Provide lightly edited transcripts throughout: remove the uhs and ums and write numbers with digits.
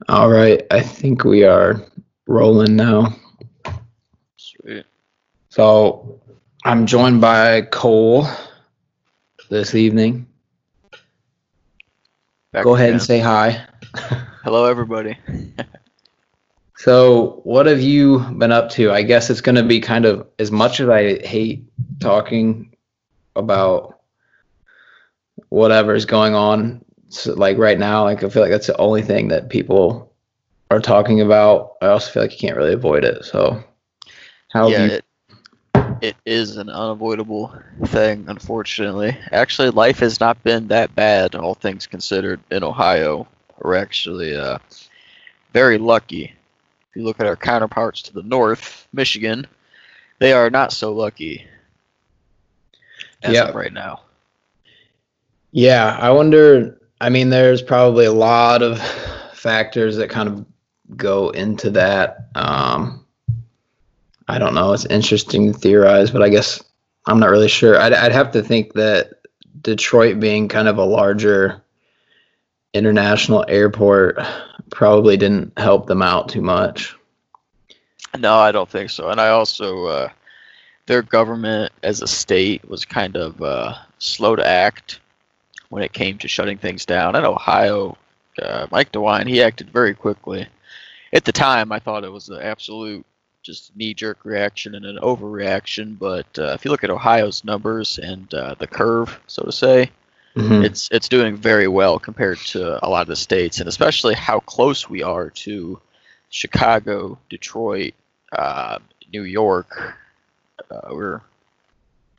All right, I think we are rolling now. Sweet. So I'm joined by Cole this evening. Back Go ahead and again. say hi. Hello, everybody. So, what have you been up to? I guess it's going to be kind of as much as I hate talking about whatever's going on, so like right now, like I feel like that's the only thing that people are talking about. I also feel like you can't really avoid it. So, how have Yeah, you? it is an unavoidable thing, unfortunately. Actually, life has not been that bad, all things considered, in Ohio. We're actually very lucky. If you look at our counterparts to the north, Michigan, they are not so lucky as of Yeah, right now. yeah, I wonder. I mean, there's probably a lot of factors that kind of go into that. I don't know. It's interesting to theorize, but I guess I'm not really sure. I'd have to think that Detroit being kind of a larger international airport probably didn't help them out too much. No, I don't think so. And I also, their government as a state was kind of slow to act when it came to shutting things down. In Ohio, Mike DeWine, he acted very quickly. At the time, I thought it was an absolute just knee-jerk reaction and an overreaction. But if you look at Ohio's numbers and the curve, so to say, Hmm. it's doing very well compared to a lot of the states, and especially how close we are to Chicago, Detroit, uh, New York. We're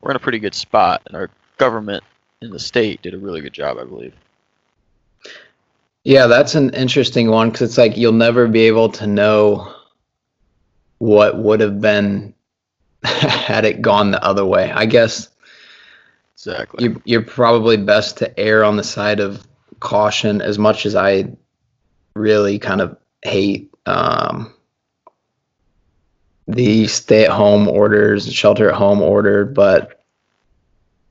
in a pretty good spot, and our government in the state did a really good job, I believe. Yeah, that's an interesting one because it's like you'll never be able to know what would have been had it gone the other way. I guess Exactly. you're probably best to err on the side of caution as much as I really kind of hate the stay-at-home orders, shelter-at-home order. But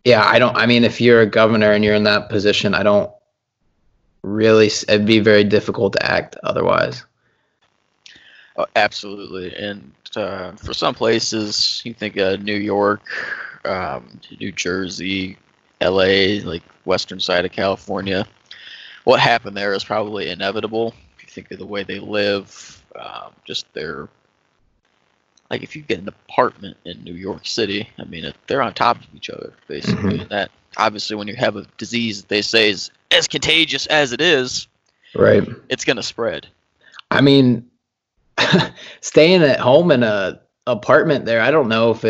yeah, I don't. I mean, if you're a governor and you're in that position, I don't really. It'd be very difficult to act otherwise. Oh, absolutely. And for some places, you think New York, New Jersey, LA, like western side of California. What happened there is probably inevitable. If you think of the way they live, just their like if you get an apartment in New York City, I mean they're on top of each other basically. Hmm. And that obviously when you have a disease that they say is as contagious as it is, Right. it's gonna spread. I mean, staying at home in a apartment there, I don't know if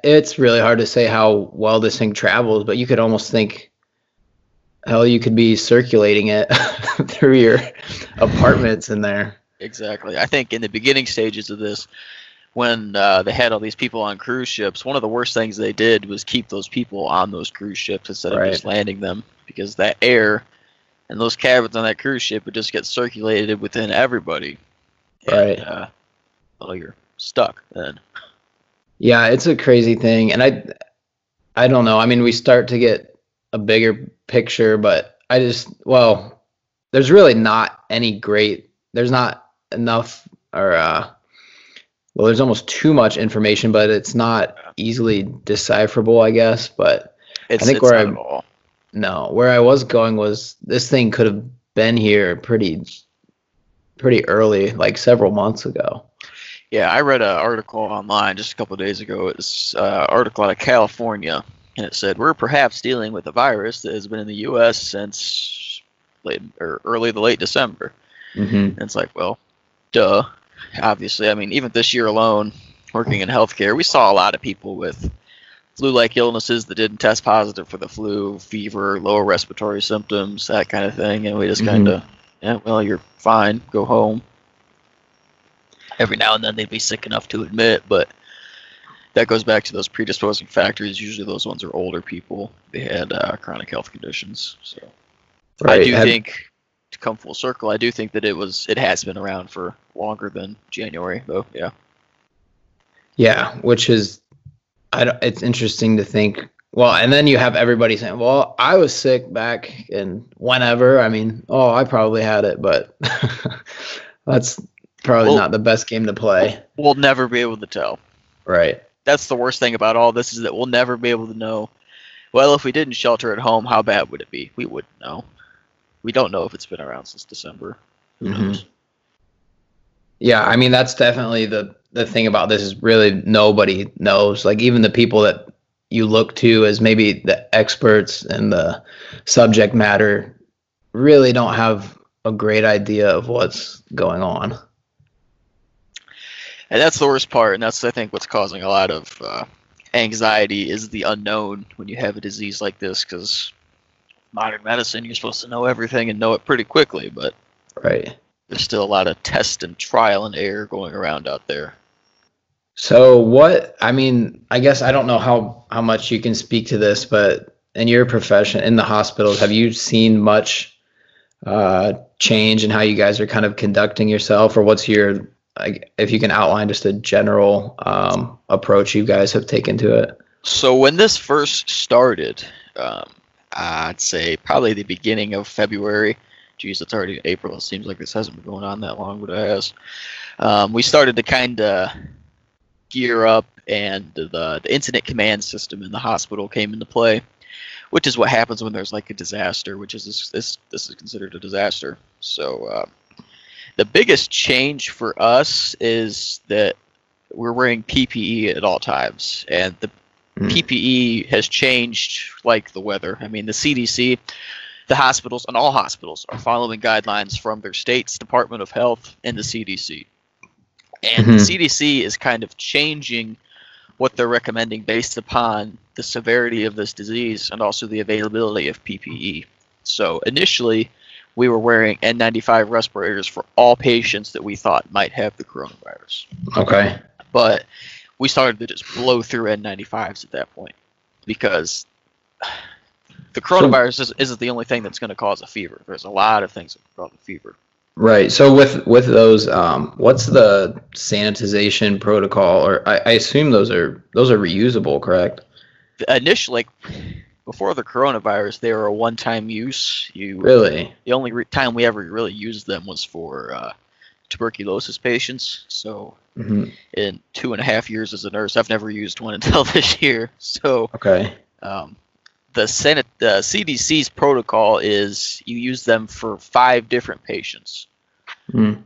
it's really hard to say how well this thing travels, but you could almost think, hell, you could be circulating it through your apartments in there. Exactly. I think in the beginning stages of this, when they had all these people on cruise ships, one of the worst things they did was keep those people on those cruise ships instead of Right. just landing them, because that air and those cabins on that cruise ship would just get circulated within everybody, and Right. well, you're stuck then. Yeah, it's a crazy thing. And I don't know. I mean, we start to get a bigger picture, but well, there's really not any great, there's not enough or well, there's almost too much information, but it's not easily decipherable, I guess. But I think It's not at all. where I was going was this thing could have been here pretty early, like several months ago. Yeah, I read an article online just a couple of days ago. It was an article out of California, and it said we're perhaps dealing with a virus that has been in the U.S. since late or early to late December. Hmm. And it's like, well, duh. Obviously, I mean, even this year alone, working in healthcare, we saw a lot of people with flu-like illnesses that didn't test positive for the flu, fever, lower respiratory symptoms, that kind of thing, and we just kind Hmm. of, yeah, well, you're fine, go home. Every now and then they'd be sick enough to admit, but that goes back to those predisposing factors. Usually those ones are older people. They had chronic health conditions. So I Right. do think, to come full circle, I do think that it has been around for longer than January, though. Yeah. Yeah, which is, I don't, it's interesting to think. Well, and then you have everybody saying, "Well, I was sick back in whenever." I mean, oh, I probably had it, but that's probably We'll not the best game to play. we'll never be able to tell. Right. That's the worst thing about all this is that we'll never be able to know. Well, if we didn't shelter at home, how bad would it be? We wouldn't know. We don't know if it's been around since December. Who knows? Yeah, I mean that's definitely the thing about this is really nobody knows. Like even the people that you look to as maybe the experts and the subject matter really don't have a great idea of what's going on. And that's the worst part, and that's I think what's causing a lot of anxiety is the unknown when you have a disease like this. Because modern medicine, you're supposed to know everything and know it pretty quickly, but Right. there's still a lot of test and trial and error going around out there. So what, I mean, I guess I don't know how much you can speak to this, but in your profession in the hospitals, have you seen much change in how you guys are kind of conducting yourself, or what's your, like, if you can outline just a general approach you guys have taken to it? So when this first started, I'd say probably the beginning of February. Geez, it's already April. It seems like this hasn't been going on that long, but it has. We started to kind of gear up, and the incident command system in the hospital came into play, which is what happens when there's like a disaster, which is this is considered a disaster. So the biggest change for us is that we're wearing PPE at all times, and the PPE has changed like the weather. I mean, the CDC, the hospitals, and all hospitals are following guidelines from their state's Department of Health and the CDC. And the CDC is kind of changing what they're recommending based upon the severity of this disease and also the availability of PPE. So initially, we were wearing N95 respirators for all patients that we thought might have the coronavirus. Okay. But we started to just blow through N95s at that point because the coronavirus isn't the only thing that's going to cause a fever. There's a lot of things that can cause a fever. Right. So with those, what's the sanitization protocol? Or I assume those are reusable, correct? Initially, before the coronavirus, they were a one-time use. Really? The only time we ever really used them was for tuberculosis patients. So in 2.5 years as a nurse, I've never used one until this year. So okay. The CDC's protocol is you use them for 5 different patients.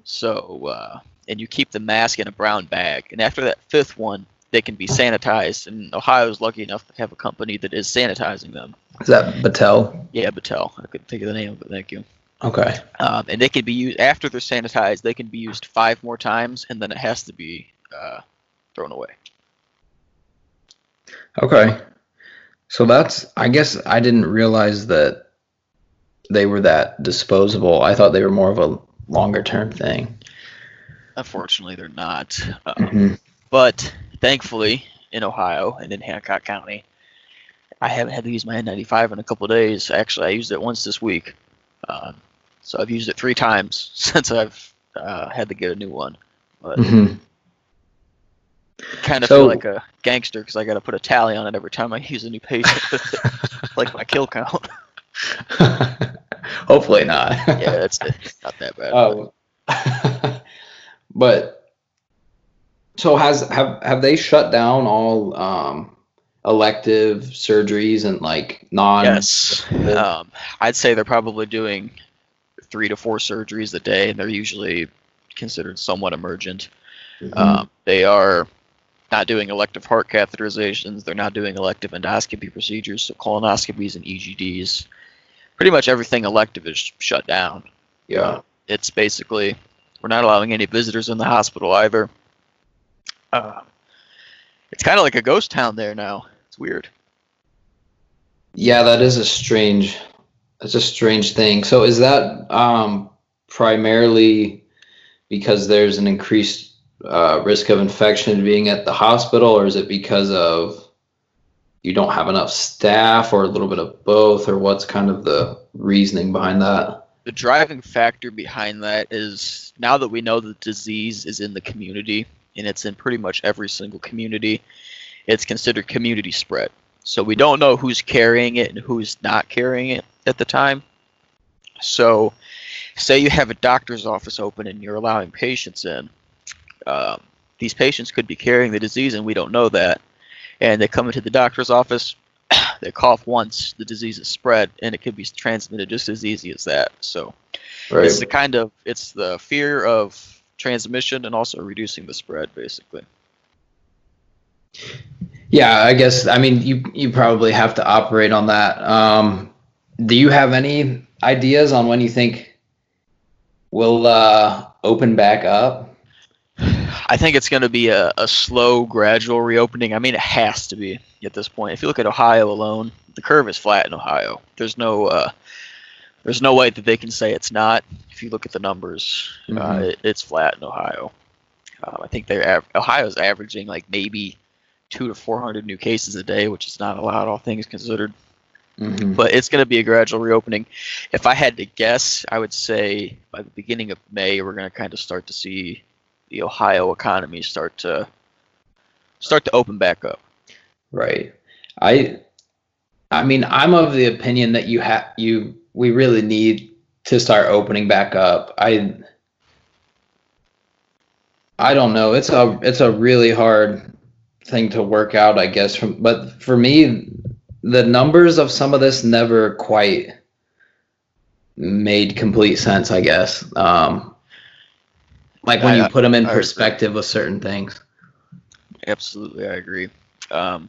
So and you keep the mask in a brown bag, and after that 5th one, they can be sanitized. And Ohio's lucky enough to have a company that is sanitizing them. Is that Battelle? Yeah, Battelle. I couldn't think of the name of it. Thank you. Okay. And they can be used after they're sanitized. They can be used 5 more times, and then it has to be thrown away. Okay. So that's, I guess I didn't realize that they were that disposable. I thought they were more of a longer term thing. Unfortunately, they're not. But thankfully, in Ohio and in Hancock County, I haven't had to use my N95 in a couple of days. Actually, I used it once this week. So I've used it 3 times since I've had to get a new one. But kind of feel like a gangster because I got to put a tally on it every time I use a new patient, like my kill count. Hopefully not. Yeah, it's not that bad. But so have they shut down all elective surgeries and like non? Yes, I'd say they're probably doing 3 to 4 surgeries a day, and they're usually considered somewhat emergent. They are not doing elective heart catheterizations. They're not doing elective endoscopy procedures, so colonoscopies and EGDs. Pretty much everything elective is shut down. Yeah. It's basically, we're not allowing any visitors in the hospital either. It's kind of like a ghost town there now. It's weird. Yeah, that is that's a strange thing. So is that primarily because there's an increased risk of infection being at the hospital, or is it because of you don't have enough staff, or a little bit of both, or what's kind of the reasoning behind that? The driving factor behind that is now that we know the disease is in the community, and it's in pretty much every single community, it's considered community spread. So we don't know who's carrying it and who's not carrying it at the time. So say you have a doctor's office open and you're allowing patients in. These patients could be carrying the disease and we don't know that. And they come into the doctor's office, they cough once, the disease is spread, and it could be transmitted just as easy as that. So Right. it's the fear of transmission and also reducing the spread, basically. Yeah, I guess, I mean, you probably have to operate on that. Do you have any ideas on when you think we'll open back up? I think it's going to be a slow, gradual reopening. I mean, it has to be at this point. If you look at Ohio alone, the curve is flat in Ohio. There's no way that they can say it's not. If you look at the numbers, it's flat in Ohio. I think Ohio's averaging like maybe 200 to 400 new cases a day, which is not a lot, all things considered. But it's going to be a gradual reopening. If I had to guess, I would say by the beginning of May, we're going to kind of start to see the Ohio economy start to open back up. Right. I mean, I'm of the opinion that we really need to start opening back up. I don't know. It's a really hard thing to work out, I guess. But for me, the numbers of some of this never quite made complete sense, I guess. Like when you put them in perspective with certain things. Absolutely, I agree. I'm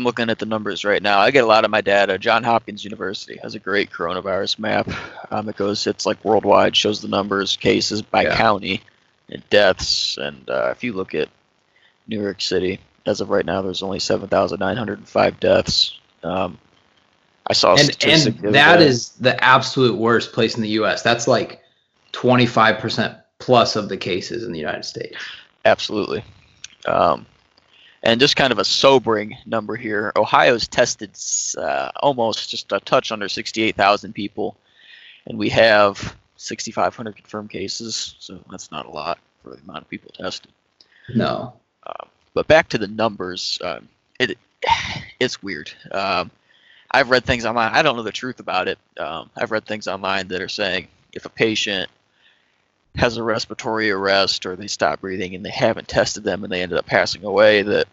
looking at the numbers right now. I get a lot of my data. Johns Hopkins University has a great coronavirus map. It's like worldwide, shows the numbers, cases by county, and deaths. And if you look at New York City, as of right now, there's only 7,905 deaths. I saw a statistic. And that is the absolute worst place in the U.S. That's like 25% plus of the cases in the United States. Absolutely. And just kind of a sobering number here. Ohio's tested almost just a touch under 68,000 people, and we have 6,500 confirmed cases, so that's not a lot for the amount of people tested. No. But back to the numbers, it's weird. I've read things online. I don't know the truth about it. I've read things online that are saying if a patient has a respiratory arrest or they stop breathing and they haven't tested them and they ended up passing away, that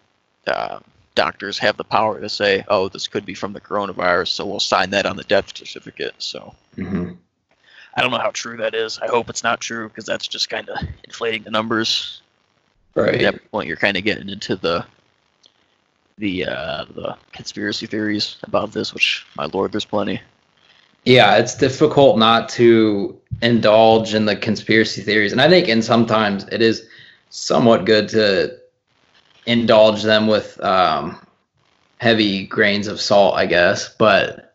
doctors have the power to say, oh, this could be from the coronavirus, so we'll sign that on the death certificate. So I don't know how true that is. I hope it's not true, because that's just kind of inflating the numbers. Right. At that point, you're kind of getting into the conspiracy theories about this, which, my lord, there's plenty. Yeah, it's difficult not to indulge in the conspiracy theories. And I think sometimes it is somewhat good to indulge them with heavy grains of salt, I guess. But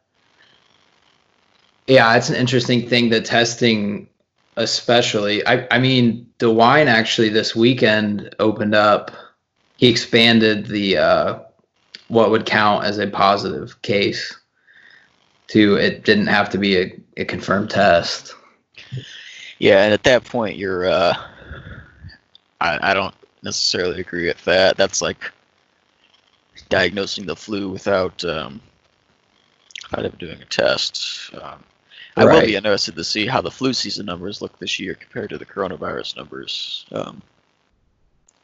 yeah, it's an interesting thing, the testing especially. I mean, DeWine actually this weekend opened up. He expanded the what would count as a positive case to it didn't have to be a confirmed test. Yeah, and at that point, you're I don't necessarily agree with that. That's like diagnosing the flu without ever doing a test. I will be interested to see how the flu season numbers look this year compared to the coronavirus numbers.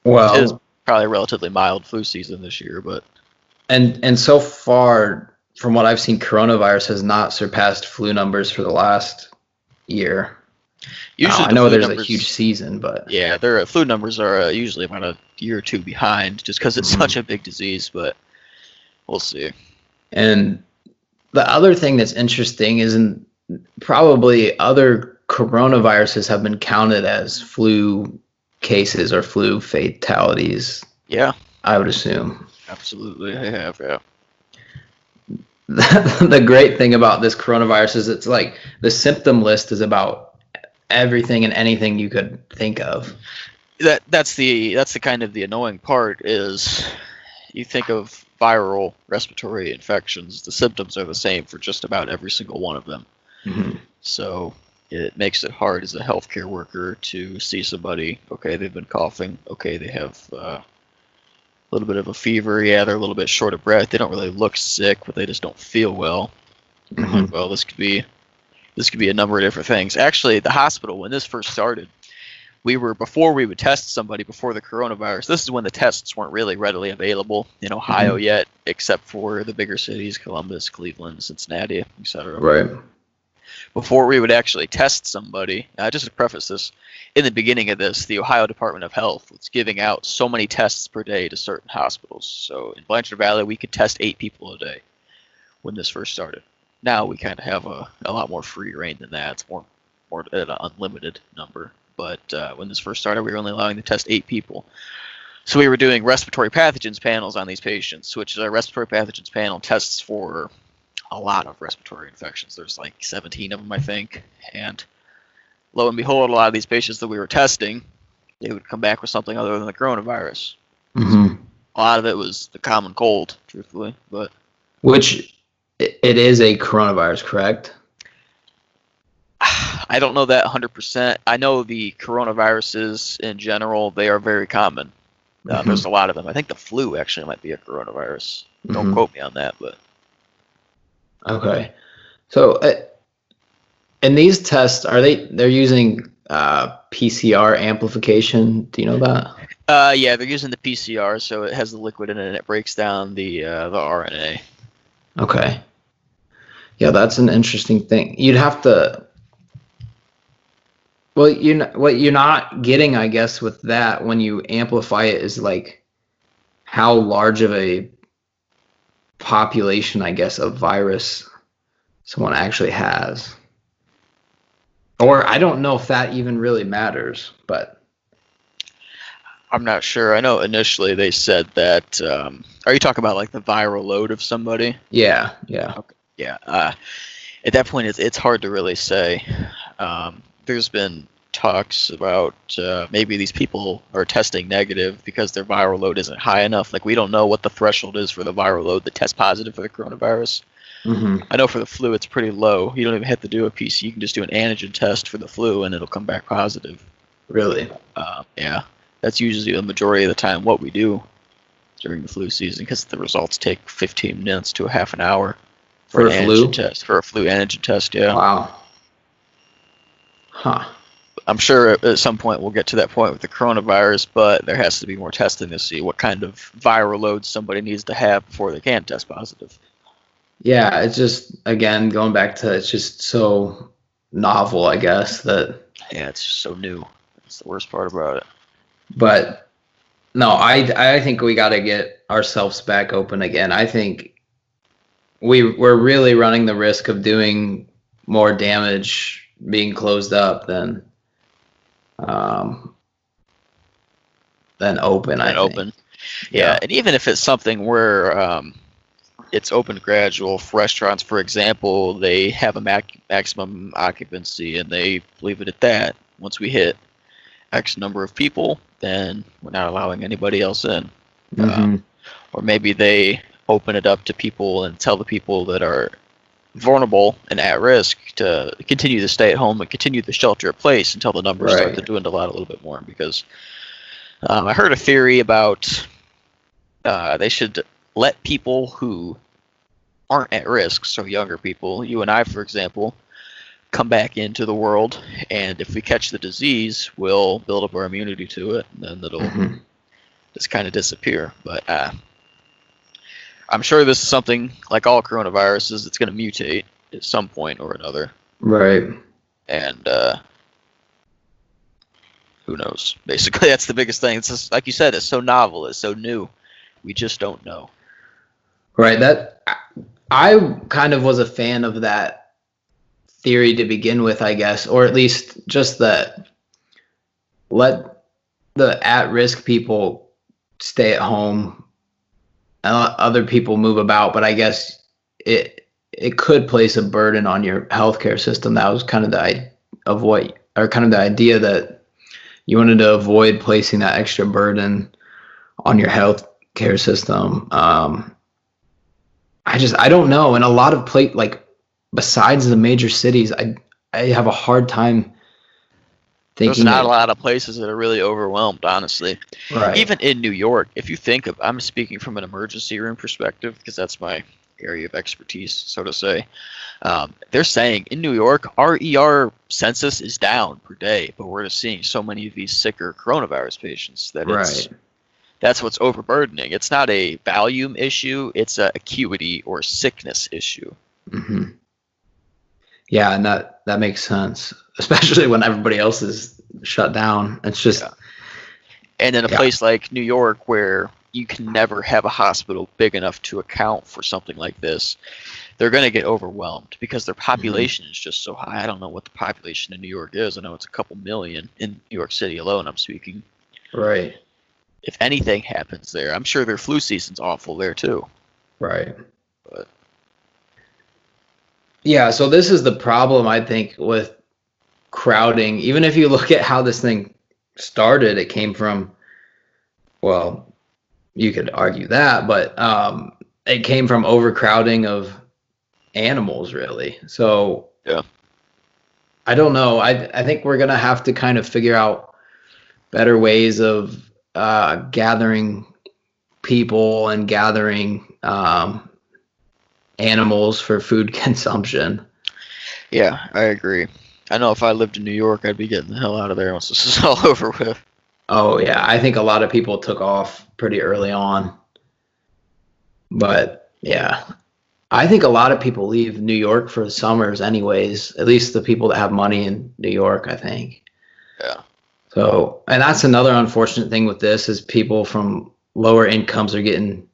Well, it is probably a relatively mild flu season this year, but and so far, from what I've seen, coronavirus has not surpassed flu numbers for the last year. Usually, I know there's a huge season, but yeah, their flu numbers are usually about a year or two behind, just because it's such a big disease. But we'll see. And the other thing that's interesting is probably other coronaviruses have been counted as flu cases or flu fatalities. Yeah, I would assume. Absolutely, they have. Yeah. The great thing about this coronavirus is it's like the symptom list is about everything and anything you could think of. That's the kind of the annoying part is you think of viral respiratory infections, the symptoms are the same for just about every single one of them. So it makes it hard as a healthcare worker to see somebody, okay, they've been coughing, okay, they have little bit of a fever. Yeah, they're a little bit short of breath. They don't really look sick, but they just don't feel well. Mhm. Well, this could be a number of different things. Actually, the hospital, when this first started, before we would test somebody before the coronavirus. This is when the tests weren't really readily available in Ohio yet, except for the bigger cities, Columbus, Cleveland, Cincinnati, etc. Right. Before we would actually test somebody, just to preface this, in the beginning of this, the Ohio Department of Health was giving out so many tests per day to certain hospitals. So in Blanchard Valley, we could test 8 people a day when this first started. Now we kind of have a lot more free reign than that. It's more at an unlimited number. But when this first started, we were only allowing to test 8 people. So we were doing respiratory pathogens panels on these patients, which is our respiratory pathogens panel tests for a lot of respiratory infections. There's like 17 of them, I think. And lo and behold, a lot of these patients that we were testing, they would come back with something other than the coronavirus. Mm-hmm. A lot of it was the common cold, truthfully. But Which it is a coronavirus, correct? I don't know that 100%. I know the coronaviruses in general, they are very common. There's a lot of them. I think the flu actually might be a coronavirus. Don't quote me on that, but okay. So, and these tests they're using PCR amplification? Do you know that? yeah, they're using the PCR, so it has the liquid in it, and it breaks down the RNA. Okay. Yeah, that's an interesting thing. You'd have to. Well, what you're not getting, I guess, with that when you amplify it is like how large of a population, I guess, of virus someone actually has. Or I don't know if that even really matters, but I'm not sure. I know initially they said that. Are you talking about like the viral load of somebody? yeah. Okay. Yeah. At that point, it's hard to really say. There's been talks about maybe these people are testing negative because their viral load isn't high enough. Like we don't know what the threshold is for the viral load that tests positive for the coronavirus. I know for the flu it's pretty low. You don't even have to do a PC. You can just do an antigen test for the flu and it'll come back positive. Really? Yeah. That's usually the majority of the time what we do during the flu season because the results take 15 minutes to a half an hour For an a flu? antigen test. For a flu antigen test, yeah. Wow. Huh. I'm sure at some point we'll get to that point with the coronavirus, but there has to be more testing to see what kind of viral load somebody needs to have before they can test positive. Yeah, it's just, again, going back to it's just so novel, I guess, that. Yeah, it's just so new. That's the worst part about it. But no, I think we got to get ourselves back open again. I think we're really running the risk of doing more damage being closed up than open. I think. Open. Yeah, and even if it's something where it's open gradual, for restaurants, for example, they have a maximum occupancy and they leave it at that. Once we hit X number of people, then we're not allowing anybody else in. Or maybe they open it up to people and tell the people that are vulnerable and at risk to continue to stay at home and continue to shelter in place until the numbers start to dwindle out a little bit more. Because I heard a theory about they should let people who aren't at risk, so younger people, you and I, for example, come back into the world, and if we catch the disease, we'll build up our immunity to it, and then it'll just kind of disappear. But I'm sure this is something like all coronaviruses, it's going to mutate at some point or another. Right. And who knows? Basically, that's the biggest thing. It's just, like you said, it's so novel, it's so new. We just don't know. Right. That I kind of was a fan of that theory to begin with, I guess, or at least just that let the at-risk people stay at home and let other people move about. But I guess it could place a burden on your healthcare system. That was kind of the idea that you wanted to avoid placing that extra burden on your healthcare system. I don't know. In a lot of besides the major cities, I have a hard time There's not a lot of places that are really overwhelmed, honestly. Right. Even in New York, if you think of, I'm speaking from an emergency room perspective because that's my area of expertise, so to say. They're saying in New York, our ER census is down per day, but we're just seeing so many of these sicker coronavirus patients that that's what's overburdening. It's not a volume issue; it's a acuity or sickness issue. Mm-hmm. Yeah, and that makes sense, especially when everybody else is shut down. It's just, and in a place like New York where you can never have a hospital big enough to account for something like this, they're going to get overwhelmed because their population is just so high. I don't know what the population in New York is. I know it's a couple million in New York City alone, I'm speaking. Right. If anything happens there, I'm sure their flu season's awful there too. Right. But yeah, so this is the problem, I think, with crowding. Even if you look at how this thing started, it came from, well, you could argue that, but it came from overcrowding of animals, really. So yeah, I don't know. I think we're gonna have to kind of figure out better ways of gathering people and gathering animals for food consumption. Yeah, I agree. I know if I lived in New York, I'd be getting the hell out of there once this is all over with. Oh yeah, I think a lot of people took off pretty early on. But yeah, I think a lot of people leave New York for the summers anyways, at least the people that have money in New York, I think. Yeah. So, and that's another unfortunate thing with this is people from lower incomes are getting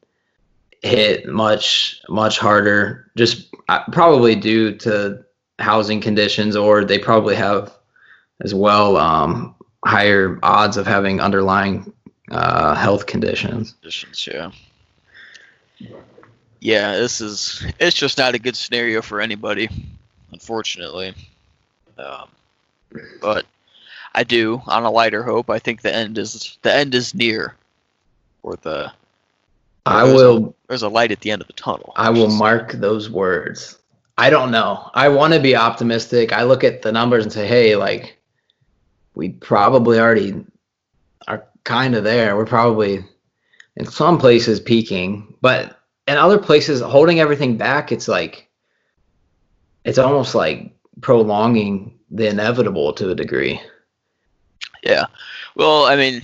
hit much harder, just probably due to housing conditions, or they probably have as well higher odds of having underlying health conditions. Yeah. Yeah, it's just not a good scenario for anybody, unfortunately. But I do, on a lighter hope, I think the end is near. There's a light at the end of the tunnel. I will mark those words. I don't know. I want to be optimistic. I look at the numbers and say, hey, like, we probably already are kind of there. We're probably in some places peaking, but in other places holding everything back, it's almost like prolonging the inevitable to a degree. Yeah. Well, I mean,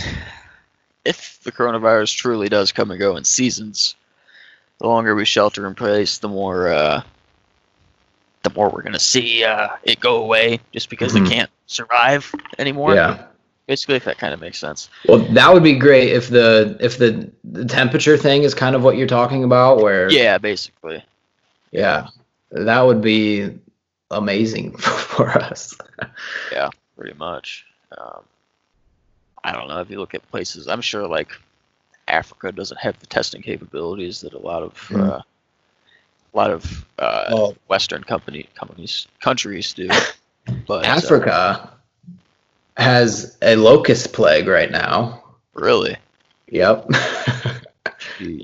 if the coronavirus truly does come and go in seasons, the longer we shelter in place, the more we're going to see it go away just because they can't survive anymore. Yeah. Basically, if that kind of makes sense. Well, that would be great if the temperature thing is kind of what you're talking about, where basically. Yeah, that would be amazing for us. Yeah, pretty much. I don't know if you look at places. I'm sure like Africa doesn't have the testing capabilities that a lot of Western countries do. But Africa has a locust plague right now. Really? Yep.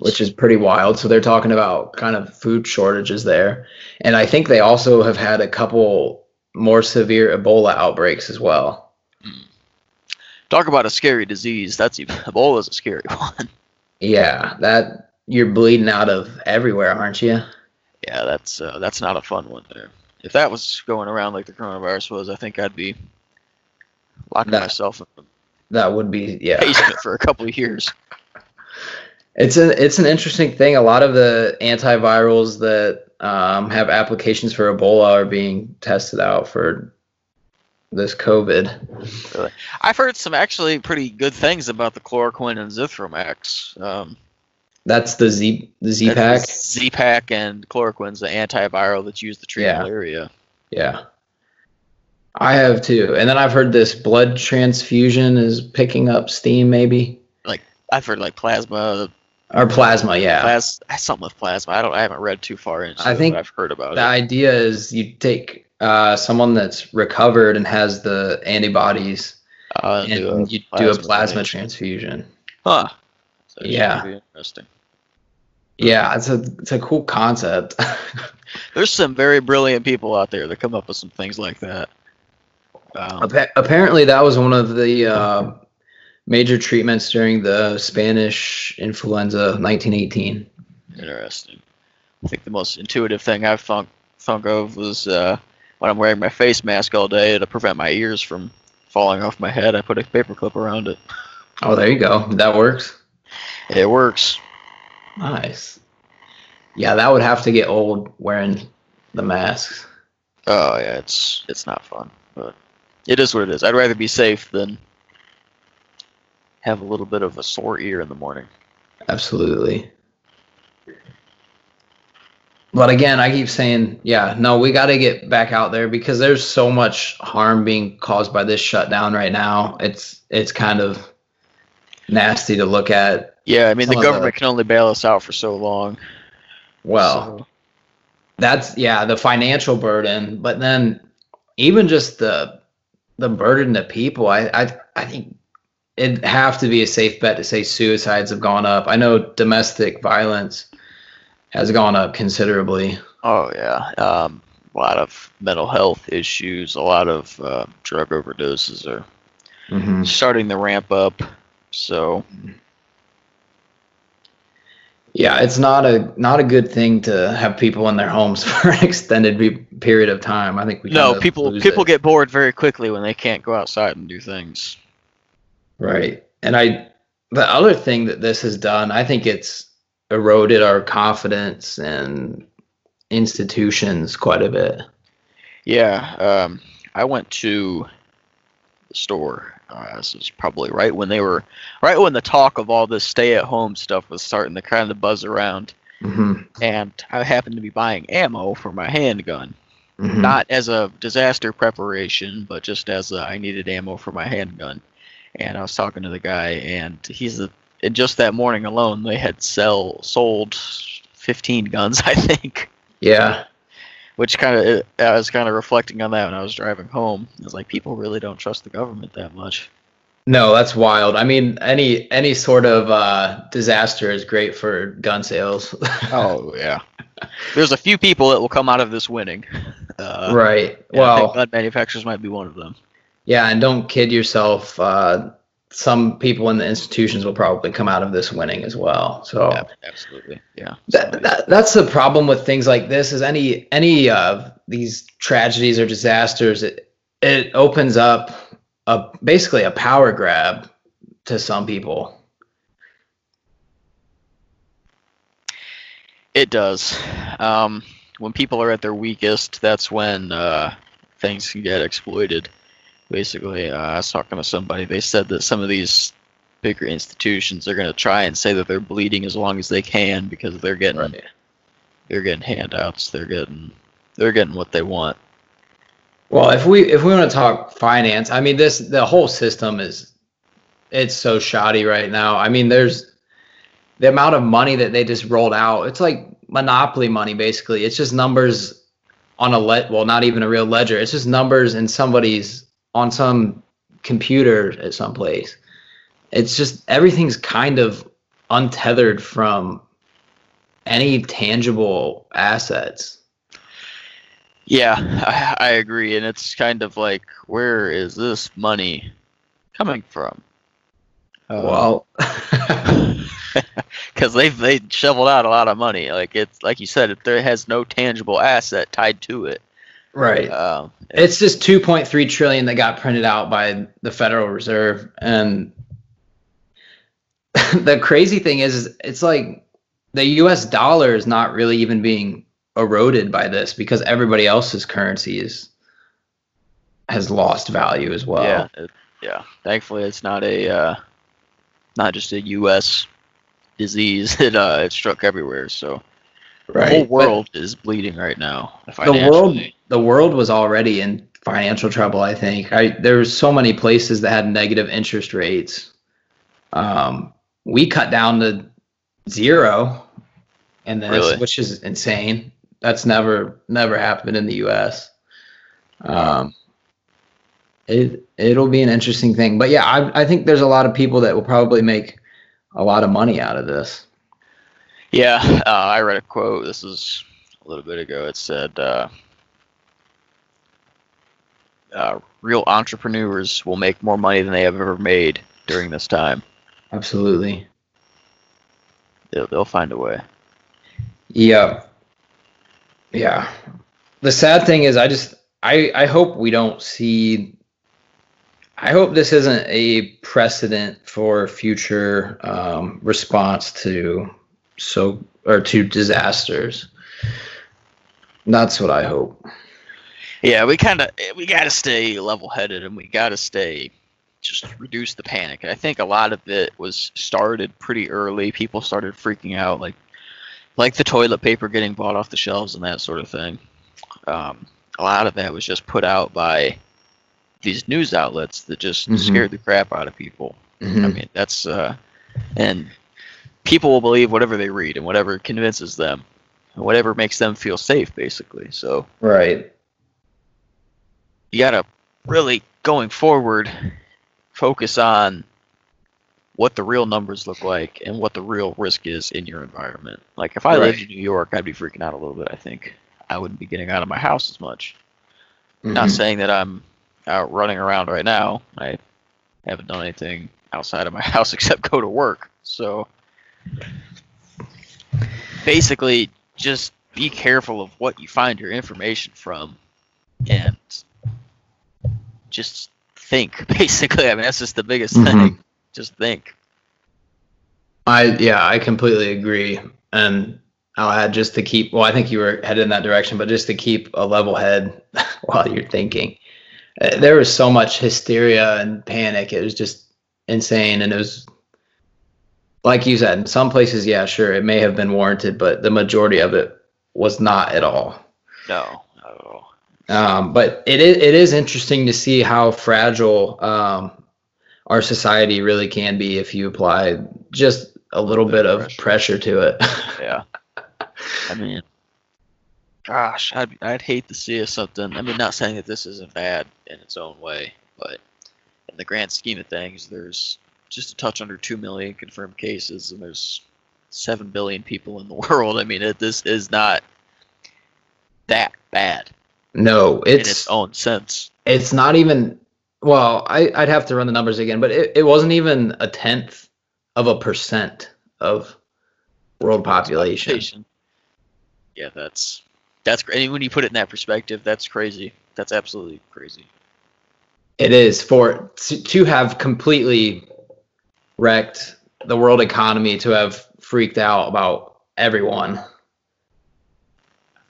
Which is pretty wild. So they're talking about kind of food shortages there. And I think they also have had a couple more severe Ebola outbreaks as well. Talk about a scary disease. Ebola is a scary one. Yeah, that you're bleeding out of everywhere, aren't you? Yeah, that's not a fun one there. If that was going around like the coronavirus was, I think I'd be locking myself in the basement for a couple of years. It's an interesting thing. A lot of the antivirals that have applications for Ebola are being tested out for this COVID. Really? I've heard some actually pretty good things about the chloroquine and Zithromax. That's the Z-Pack? Z-Pack and chloroquine's the antiviral that's used to treat malaria. Yeah. I have too. And then I've heard this blood transfusion is picking up steam maybe. Like I've heard like plasma. Or plasma, yeah. Something with plasma. I haven't read too far into it, but I've heard about it. The idea is you take someone that's recovered and has the antibodies and you do a plasma transfusion. Huh. So yeah. Be interesting. Yeah, it's a cool concept. There's some very brilliant people out there that come up with some things like that. Apparently, that was one of the major treatments during the Spanish influenza, 1918. Interesting. I think the most intuitive thing I've thunk of was when I'm wearing my face mask all day to prevent my ears from falling off my head, I put a paperclip around it. Oh, there you go. That works. It works. Nice. Yeah, that would have to get old wearing the masks. Oh yeah, it's not fun, but it is what it is. I'd rather be safe than have a little bit of a sore ear in the morning. Absolutely. But again, I keep saying, yeah, no, we got to get back out there because there's so much harm being caused by this shutdown right now. It's kind of nasty to look at. Yeah, I mean, the government can only bail us out for so long. Well, that's, yeah, the financial burden, but then even just the burden to people, I think it'd have to be a safe bet to say suicides have gone up. I know domestic violence has gone up considerably. Oh yeah, a lot of mental health issues, a lot of drug overdoses are starting to ramp up. So yeah, it's not a good thing to have people in their homes for an extended period of time. I think people get bored very quickly when they can't go outside and do things. Right, and the other thing that this has done, I think it's eroded our confidence in institutions quite a bit. Yeah, I went to the store. This was probably right when the talk of all this stay-at-home stuff was starting to kind of buzz around. And I happened to be buying ammo for my handgun, not as a disaster preparation, but just as I needed ammo for my handgun. And I was talking to the guy, and and just that morning alone, they had sold 15 guns, I think. Yeah. Which I was kind of reflecting on that when I was driving home. I was like, people really don't trust the government that much. No, that's wild. I mean, any sort of disaster is great for gun sales. Oh yeah, there's a few people that will come out of this winning. Right. Well, I think gun manufacturers might be one of them. Yeah, and don't kid yourself. Some people in the institutions will probably come out of this winning as well. So yeah, absolutely, yeah. That's the problem with things like this. Is any of these tragedies or disasters, it opens up basically a power grab to some people. It does. When people are at their weakest, that's when things can get exploited. Basically, I was talking to somebody. They said that some of these bigger institutions are going to try and say that they're bleeding as long as they can because they're getting handouts. They're getting what they want. Well, if we want to talk finance, I mean, the whole system it's so shoddy right now. I mean, there's the amount of money that they just rolled out. It's like monopoly money, basically. It's just numbers on not even a real ledger. It's just numbers in on some computer at some place. It's just everything's kind of untethered from any tangible assets. Yeah, I agree, and it's kind of like, where is this money coming from? Well, because they shoveled out a lot of money. Like it's like you said, there has no tangible asset tied to it. Right. It's just 2.3 trillion that got printed out by the Federal Reserve, and the crazy thing is it's like the U.S. dollar is not really even being eroded by this because everybody else's currency has lost value as well. Yeah. Thankfully, it's not just a U.S. disease. It struck everywhere. So the whole world is bleeding right now. The world was already in financial trouble. I think there was so many places that had negative interest rates. We cut down to zero, and which is insane. That's never happened in the U.S. It'll be an interesting thing, but yeah, I think there's a lot of people that will probably make a lot of money out of this. Yeah, I read a quote. This is a little bit ago. It said, real entrepreneurs will make more money than they have ever made during this time. Absolutely. They'll find a way. Yeah. Yeah. The sad thing is I hope we don't see. I hope this isn't a precedent for future response to to disasters. That's what I hope. Yeah, we got to stay level-headed, and we got to just reduce the panic. And I think a lot of it was started pretty early. People started freaking out, like the toilet paper getting bought off the shelves and that sort of thing. A lot of that was just put out by these news outlets that just scared the crap out of people. I mean, that's and people will believe whatever they read and whatever convinces them, and whatever makes them feel safe, basically. So right. You gotta really, going forward, focus on what the real numbers look like and what the real risk is in your environment. Like if I lived in New York, I'd be freaking out a little bit. I think I wouldn't be getting out of my house as much. Not saying that I'm out running around right now. I haven't done anything outside of my house except go to work. So basically, just be careful of what you find your information from, and just think. Basically, I mean that's just the biggest thing. Just think. I completely agree, and I'll add just to keep. Well, I think you were headed in that direction, but just to keep a level head while you're thinking. There was so much hysteria and panic. It was just insane, and it was like you said. In some places, yeah, sure, it may have been warranted, but the majority of it was not at all. No, not at all. But it is interesting to see how fragile our society really can be if you apply just a little bit of pressure to it. Yeah. I mean, gosh, I'd hate to see something. I mean, not saying that this isn't bad in its own way, but in the grand scheme of things, there's just a touch under 2 million confirmed cases, and there's 7 billion people in the world. I mean, this is not that bad. No, in its own sense. It's not even. Well, I'd have to run the numbers again, but it wasn't even 0.1% of world population. Yeah, that's great. And when you put it in that perspective, that's crazy. That's absolutely crazy. It is to have completely wrecked the world economy, to have freaked out about everyone.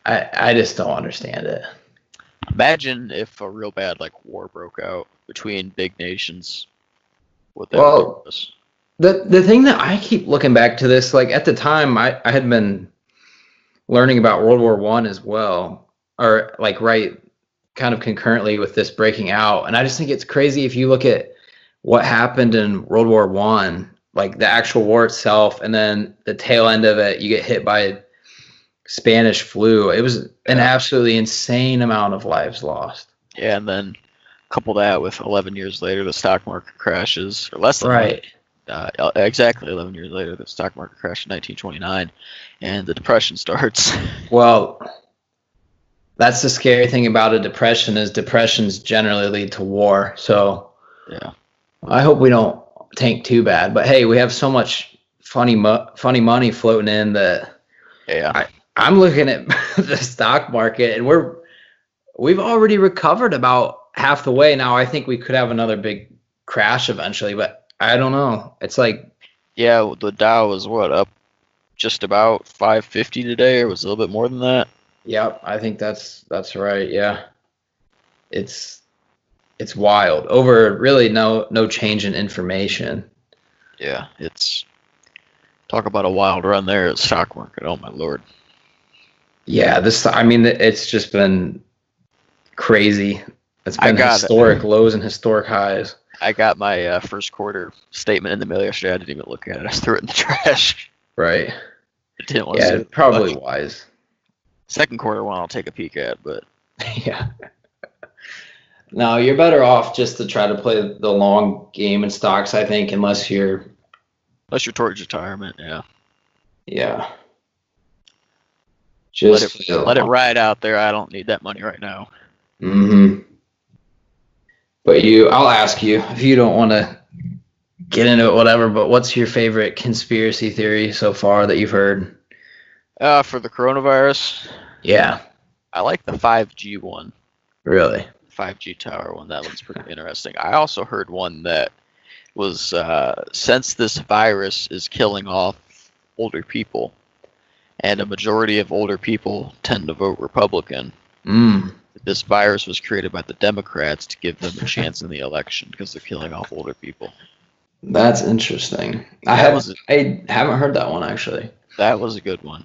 I just don't understand it. Imagine if a real bad war broke out between big nations. What that was. The thing that I keep looking back to this, at the time I had been learning about World War I as well, or right kind of concurrently with this breaking out. And I just think it's crazy if you look at what happened in World War I, the actual war itself, and then the tail end of it, you get hit by Spanish flu. It was an absolutely insane amount of lives lost. Yeah, and then couple that with 11 years later, the stock market crashes, or less than exactly 11 years later, the stock market crashed in 1929, and the Depression starts. Well, that's the scary thing about a depression is depressions generally lead to war. So yeah, I hope we don't tank too bad. But hey, we have so much funny money floating in that I'm looking at the stock market, and we've already recovered about half the way. Now I think we could have another big crash eventually, but I don't know. It's the Dow was up just about 550 today, or was it a little bit more than that? Yep, I think that's right. Yeah, it's wild over really no change in information. Yeah, it's talk about a wild run there at the stock market. Oh my lord. Yeah, it's just been crazy. It's been historic lows and historic highs. I got my first quarter statement in the mail yesterday. I didn't even look at it. I just threw it in the trash. Right. I didn't want to see it. Probably wise. Second quarter one I'll take a peek at, but yeah. No, you're better off just to try to play the long game in stocks, I think, unless you're towards retirement, yeah. Yeah. Just let it ride out there. I don't need that money right now. Mm-hmm. But I'll ask you if you don't want to get into it, whatever. But what's your favorite conspiracy theory so far that you've heard? For the coronavirus, Yeah, I like the 5G one, really. 5G tower one. That one's pretty interesting. I also heard one that was since this virus is killing off older people, and a majority of older people tend to vote Republican. Mm. This virus was created by the Democrats to give them a chance in the election because they're killing off older people. That's interesting. I haven't heard that one actually. That was a good one.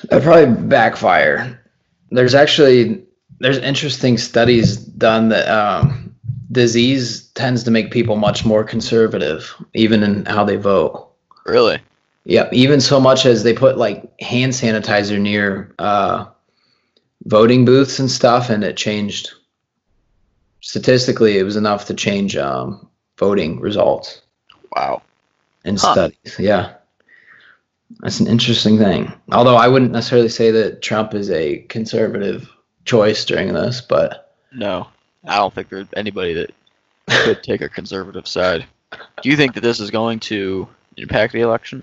That probably backfire. There's interesting studies done that disease tends to make people much more conservative, even in how they vote. Really? Yep. Even so much as they put like hand sanitizer near voting booths and stuff, and it changed. Statistically, it was enough to change voting results. Wow. In studies. Yeah. That's an interesting thing. Although I wouldn't necessarily say that Trump is a conservative choice during this, but no, I don't think there's anybody that could take a conservative side. Do you think that this is going to impact the election?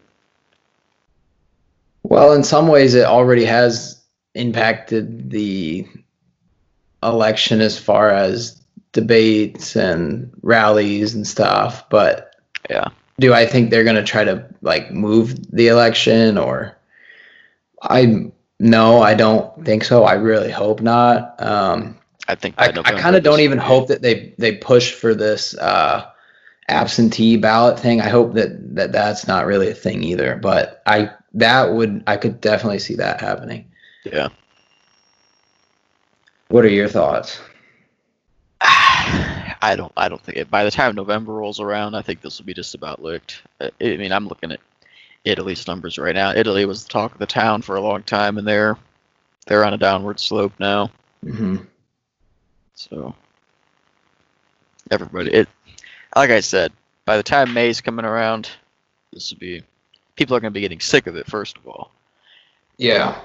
well, in some ways it already has impacted the election as far as debates and rallies and stuff, but yeah. Do I think they're going to try to like move the election or no, I don't think so. I really hope not. I think I kind of don't even hope that they push for this absentee ballot thing. I hope that's not really a thing either, but I could definitely see that happening. Yeah. What are your thoughts? I don't think it. By the time November rolls around, I think this will be just about licked. I mean, I'm looking at Italy's numbers right now. Italy was the talk of the town for a long time, and they're on a downward slope now. Mm-hmm. So everybody, like I said, by the time May's coming around, people are going to be getting sick of it. First of all, yeah,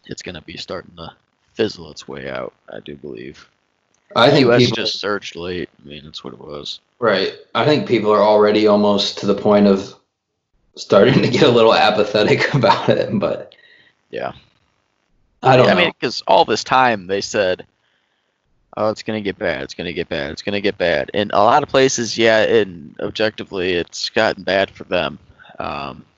it's going to be starting to fizzle its way out. I do believe. I think US people just surged late. I mean, that's what it was. Right. I think people are already almost to the point of starting to get a little apathetic about it, but yeah, I don't know. I mean, because all this time they said, "Oh, it's gonna get bad. It's gonna get bad. It's gonna get bad." In a lot of places, yeah, and objectively, it's gotten bad for them.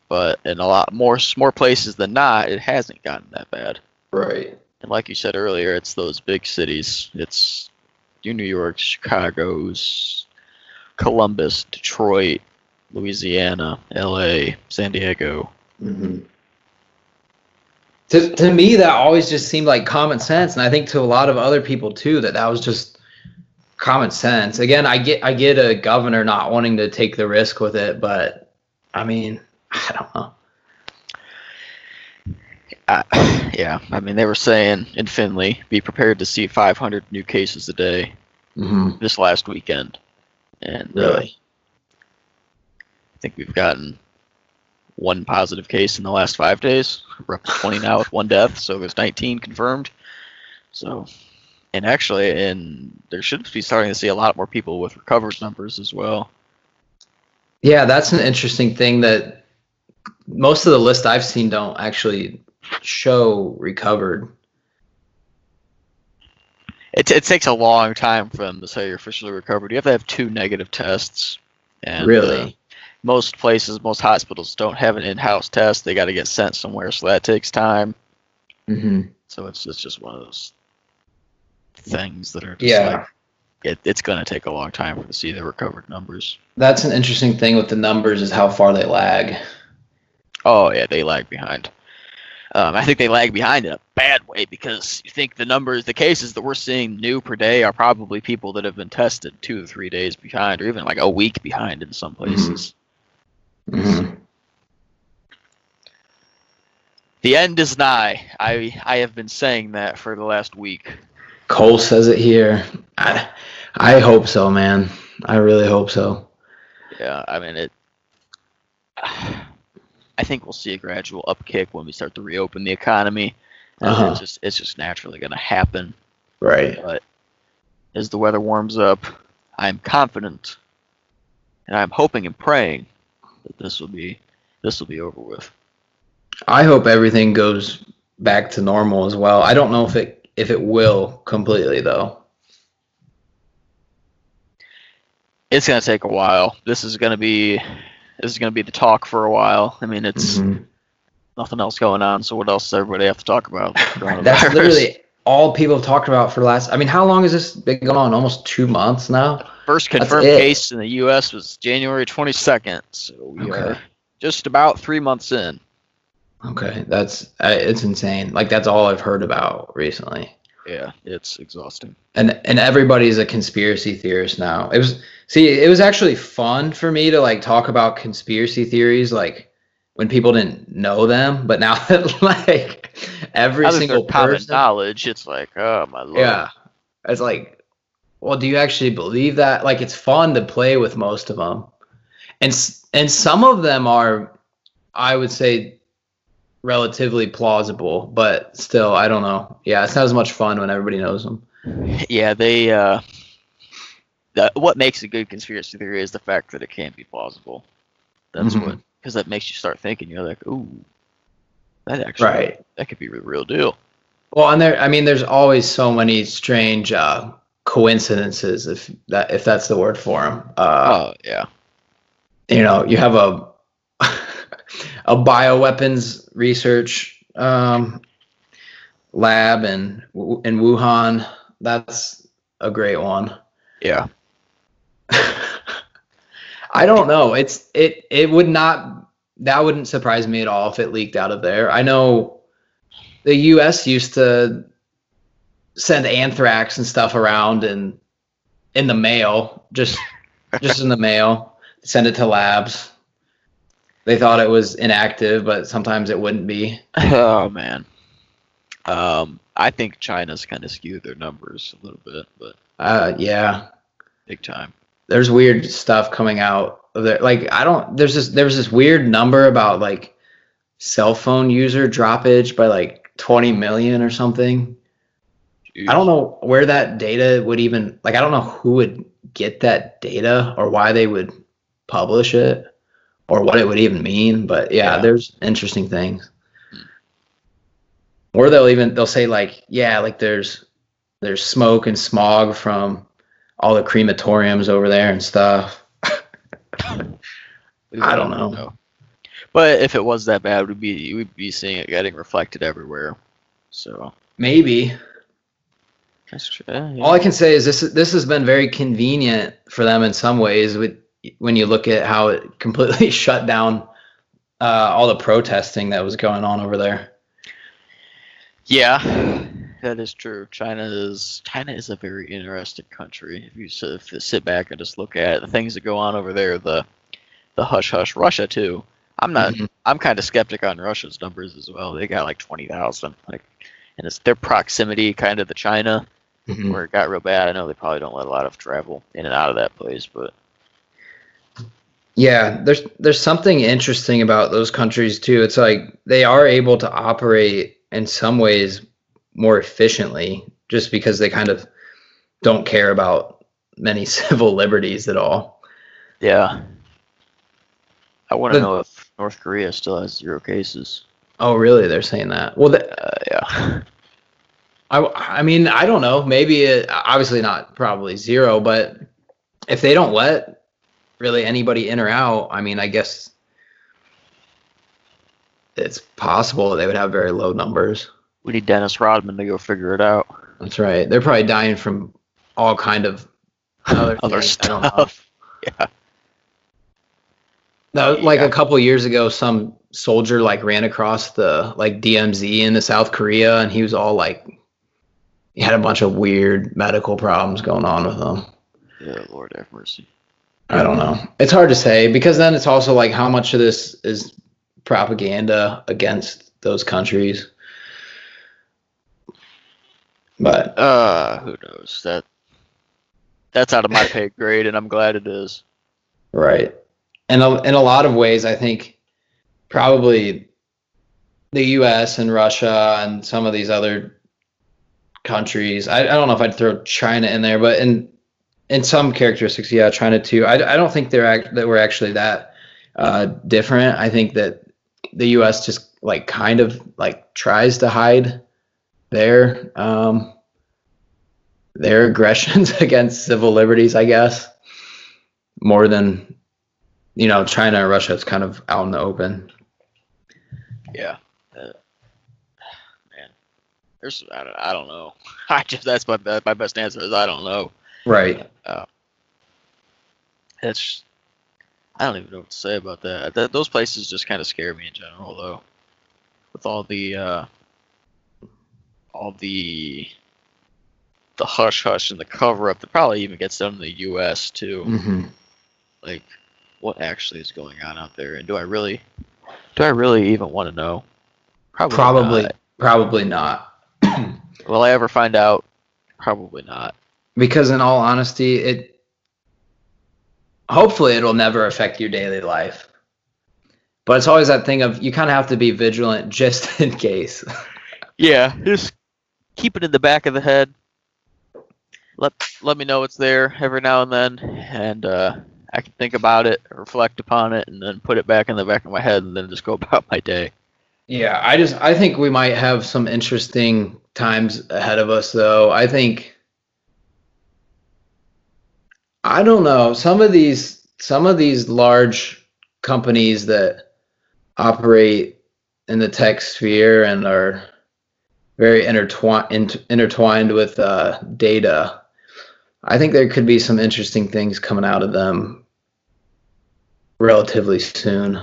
But in a lot more places than not, it hasn't gotten that bad. Right. And like you said earlier, it's those big cities. It's New York, Chicago's, Columbus, Detroit, Louisiana, LA, San Diego. Mm-hmm. To me, that always just seemed like common sense, and I think to a lot of other people too that was just common sense. Again, I get a governor not wanting to take the risk with it, but I mean, I don't know. Yeah, I mean, they were saying in Finley, be prepared to see 500 new cases a day this last weekend. And really, I think we've gotten one positive case in the last 5 days. We're up to 20 now with one death, so there's 19 confirmed. So, and actually, there should be starting to see a lot more people with recovered numbers as well. Yeah, that's an interesting thing that most of the list I've seen don't actually show recovered. It takes a long time for them to say you're officially recovered. You have to have 2 negative tests. And, really? Most hospitals don't have an in-house test. They got to get sent somewhere, so that takes time. Mm-hmm. So it's just one of those things that are just like, it's going to take a long time to see the recovered numbers. That's an interesting thing with the numbers is how far they lag. Oh, yeah, they lag behind. I think they lag behind in a bad way because you think the cases that we're seeing new per day are probably people that have been tested 2 to 3 days behind, or even like a week behind in some places. Mm-hmm. The end is nigh. I have been saying that for the last week. Cole says it here. I hope so, man. I really hope so. Yeah, I mean I think we'll see a gradual upkick when we start to reopen the economy. It's just naturally going to happen. Right. But as the weather warms up, I am confident, and I'm hoping and praying that this will be over with. I hope everything goes back to normal as well. I don't know if it will completely though. It's going to take a while. This is going to be the talk for a while. I mean, it's nothing else going on, so what else does everybody have to talk about? That's literally all people have talked about for the last. I mean, how long has this been going on? Almost 2 months now. First confirmed case in the U.S. was January 22nd, so we are just about 3 months in. Okay, it's insane. Like that's all I've heard about recently. Yeah, it's exhausting. And everybody's a conspiracy theorist now. It was actually fun for me to like talk about conspiracy theories like when people didn't know them, but now that like every single common person knowledge, it's like, oh my lord. Yeah. It's like, well, do you actually believe that? Like it's fun to play with most of them. And some of them are, I would say, relatively plausible, but still, I don't know. Yeah, it's not as much fun when everybody knows them. Yeah, what makes a good conspiracy theory is the fact that it can be plausible. That's because that makes you start thinking. You're like, ooh, that actually that could be the real deal. Well, and there's always so many strange coincidences, if that's the word for them. Yeah. You know, you have a bioweapons research lab in Wuhan. That's a great one. Yeah. I don't know. It would not. That wouldn't surprise me at all if it leaked out of there. I know the U.S. used to send anthrax and stuff around in the mail, just in the mail. Send it to labs. They thought it was inactive, but sometimes it wouldn't be. Oh man. I think China's kind of skewed their numbers a little bit, but yeah, big time. There's weird stuff coming out of there. Like there was this weird number about like cell phone user droppage by like 20 million or something. Jeez. I don't know where that data would even I don't know who would get that data or why they would publish it or what it would even mean, but yeah. There's interesting things. Or they'll say like, yeah, like there's smoke and smog from all the crematoriums over there and stuff. I don't know. But if it was that bad, we'd be seeing it getting reflected everywhere. So maybe. That's true. Yeah. All I can say is this has been very convenient for them in some ways when you look at how it completely shut down all the protesting that was going on over there. Yeah, that is true. China is a very interesting country. If you sit back and just look at the things that go on over there, the hush hush. Russia too. I'm kind of skeptic on Russia's numbers as well. They got like 20,000. Like, and it's their proximity kind of to China where it got real bad. I know they probably don't let a lot of travel in and out of that place, but yeah, there's something interesting about those countries too. It's like they are able to operate in some ways more efficiently just because they kind of don't care about many civil liberties at all. Yeah. I want to know if North Korea still has 0 cases. Oh, really? They're saying that? Well, yeah. I mean, I don't know. Maybe obviously not probably 0, but if they don't let really anybody in or out, I mean, I guess it's possible that they would have very low numbers. We need Dennis Rodman to go figure it out. That's right. They're probably dying from all kind of other stuff. Yeah. No, like a couple years ago, some soldier like ran across the like DMZ in the South Korea, and he was all like, he had a bunch of weird medical problems going on with him. Yeah, Lord have mercy. I don't know. It's hard to say because then it's also like how much of this is propaganda against those countries. But who knows? That's out of my pay grade, and I'm glad it is. Right. And in a lot of ways, I think probably the U.S. and Russia and some of these other countries. I don't know if I'd throw China in there, but in some characteristics, yeah, China too. I don't think that we're actually that different. I think that the U.S. just like kind of like tries to hide their aggressions against civil liberties, I guess, more than China and Russia. It's kind of out in the open. Yeah. Man, I don't know. That's my best answer is I don't know. Right. It's I don't even know what to say about that. Those places just kind of scare me in general, though, with all the hush hush and the cover up that probably even gets done in the U.S. too. Mm-hmm. Like, what actually is going on out there, and do I really even want to know? Probably not. Will I ever find out? Probably not. Because in all honesty, hopefully it'll never affect your daily life. But it's always that thing of you kind of have to be vigilant just in case. Yeah, just keep it in the back of the head. Let me know it's there every now and then, and I can think about it, reflect upon it, and then put it back in the back of my head, and then just go about my day. Yeah, I think we might have some interesting times ahead of us, though. I don't know. Some of these large companies that operate in the tech sphere and are very intertwined with data. I think there could be some interesting things coming out of them relatively soon.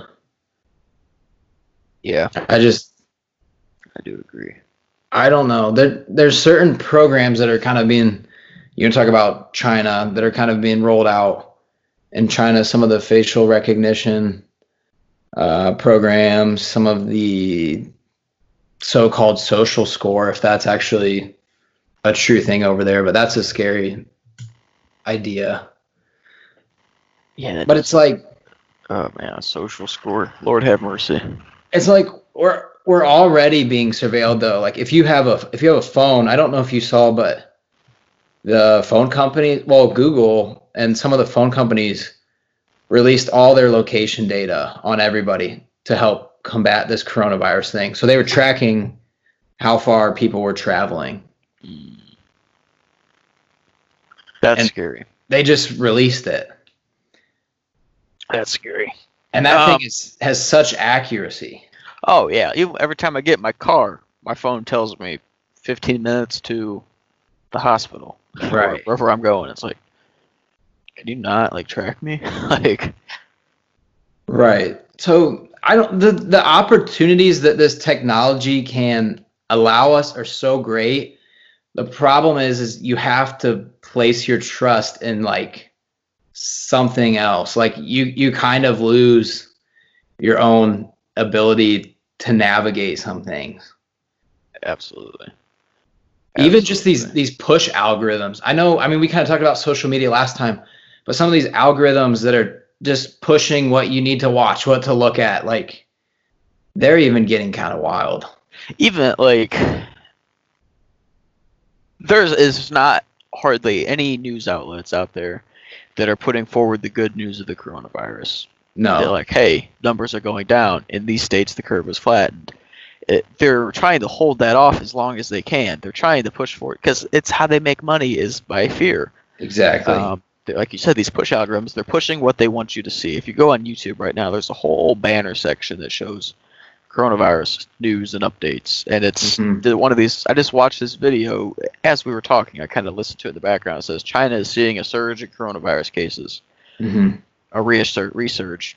Yeah, I do agree. I don't know. There's certain programs that are kind of being, talk about China, that are kind of being rolled out in China. Some of the facial recognition programs, some of the so-called social score, if that's actually a true thing over there, but that's a scary idea. Yeah, but it's like, oh man, a social score. Lord have mercy. It's like we're already being surveilled though. Like if you have a phone, I don't know if you saw, but the phone company, well, Google and some of the phone companies released all their location data on everybody to help combat this coronavirus thing. So they were tracking how far people were traveling. That's scary. They just released it. That's scary. And that thing has such accuracy. Oh yeah, every time I get in my car, my phone tells me 15 minutes to the hospital. Right. Wherever I'm going, it's like, can you not like track me? Like, right. So the opportunities that this technology can allow us are so great. The problem is you have to place your trust in like something else. Like you kind of lose your own ability to navigate some things. Absolutely. Even just these push algorithms. I mean, we kind of talked about social media last time, but some of these algorithms that are just pushing what you need to watch, what to look at, like they're even getting kind of wild. Even like there is not hardly any news outlets out there that are putting forward the good news of the coronavirus. No. They're like, hey, numbers are going down. In these states, the curve is flattened. They're trying to hold that off as long as they can. They're trying to push for it because it's how they make money is by fear. Exactly. Like you said, these push algorithms, they're pushing what they want you to see. If you go on YouTube right now, there's a whole banner section that shows coronavirus news and updates. And it's one of these. I just watched this video as we were talking. I kind of listened to it in the background. It says China is seeing a surge in coronavirus cases. A resurge.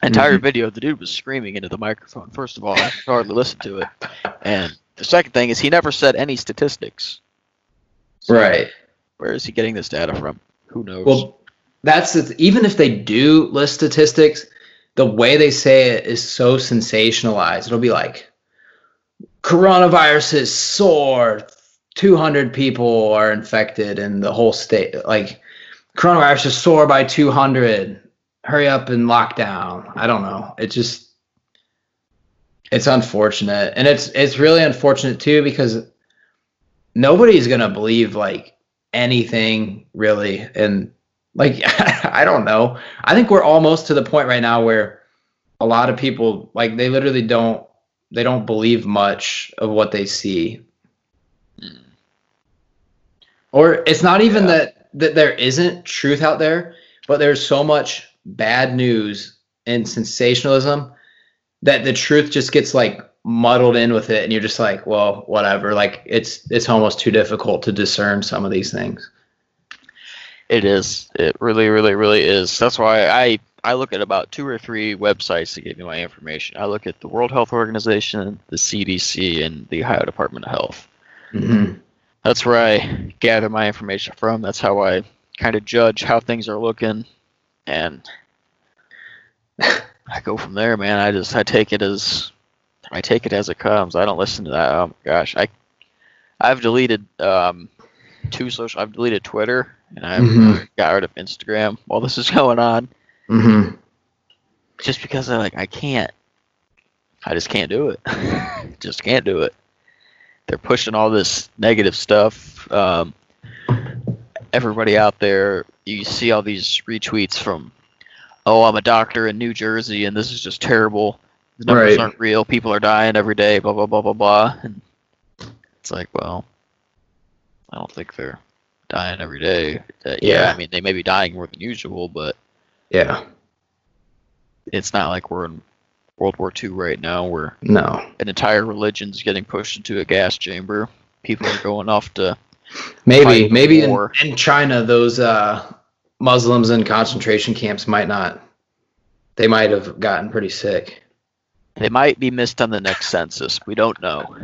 Entire video, the dude was screaming into the microphone. First of all, I could hardly listen to it. And the second thing is he never said any statistics. So right. Where is he getting this data from? Who knows? Well, even if they do list statistics, the way they say it is so sensationalized. It'll be like, coronavirus is soar, 200 people are infected in the whole state. Like, coronavirus is soar by 200. Hurry up and lock down. I don't know. It's unfortunate. And it's really unfortunate too, because nobody's gonna believe like anything really, and like I don't know. I think we're almost to the point right now where a lot of people like they literally don't believe much of what they see. Or it's not even that there isn't truth out there, but there's so much bad news and sensationalism that the truth just gets like muddled in with it, and you're just like, well, whatever. Like it's almost too difficult to discern some of these things. It is. It really, really, really is. That's why I look at about 2 or 3 websites to give me my information. I look at the World Health Organization, the CDC, and the Ohio Department of Health. Mm-hmm. That's where I gather my information from. That's how I kind of judge how things are looking, and I go from there, man. I take it as it comes. I don't listen to that. Oh my gosh, I've deleted I've deleted Twitter, and I've got rid of Instagram while this is going on. Mm-hmm. Just because I just can't do it. Just can't do it. They're pushing all this negative stuff. Everybody out there, you see all these retweets from, oh, I'm a doctor in New Jersey, and this is just terrible. The numbers aren't real. People are dying every day, blah, blah, blah, blah, blah. And it's like, well, I don't think they're dying every day. I mean, they may be dying more than usual, but yeah, it's not like we're in World War II right now, where an entire religion's getting pushed into a gas chamber. People are going off to maybe in China, those Muslims in concentration camps might have gotten pretty sick. They might be missed on the next census. We don't know,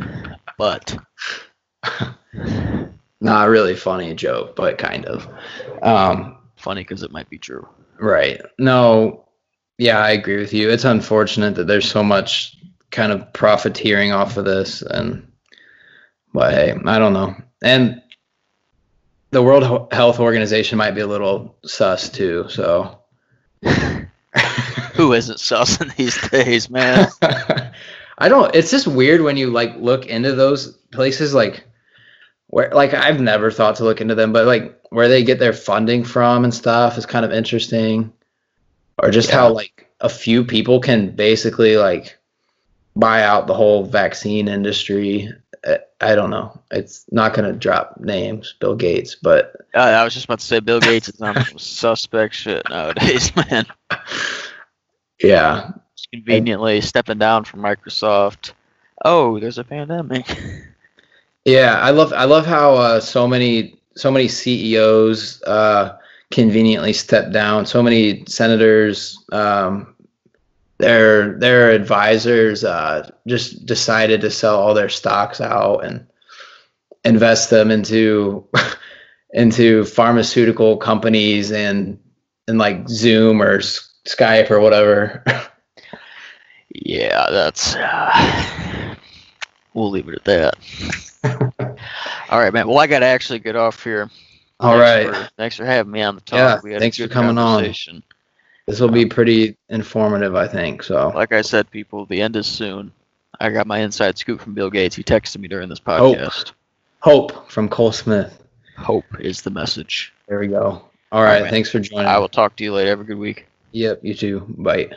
but not really funny joke, but kind of funny because it might be true. Right? No. Yeah, I agree with you. It's unfortunate that there's so much kind of profiteering off of this, but hey, I don't know. And the World Health Organization might be a little sus too. So, who isn't sus in these days, man? I don't. It's just weird when you like look into those places, like where, like I've never thought to look into them, but like where they get their funding from and stuff is kind of interesting. Or just how like a few people can basically like buy out the whole vaccine industry. I don't know. It's not going to drop names, Bill Gates, but I was just about to say Bill Gates is on some suspect shit nowadays, man. Yeah. Just conveniently stepping down from Microsoft. Oh, there's a pandemic. Yeah, I love how so many CEOs conveniently stepped down. So many senators, their advisors just decided to sell all their stocks out and invest them into pharmaceutical companies and like Zoom or Skype or whatever. Yeah, that's we'll leave it at that. All right, man. Well, I got to actually get off here. Thanks for having me on the talk. Yeah, we had thanks a good for coming on. This will be pretty informative, I think. So, like I said, people, the end is soon. I got my inside scoop from Bill Gates. He texted me during this podcast. Hope from Cole Smith. Hope is the message. There we go. All right, thanks for joining. I will talk to you later. Have a good week. Yep, you too. Bye.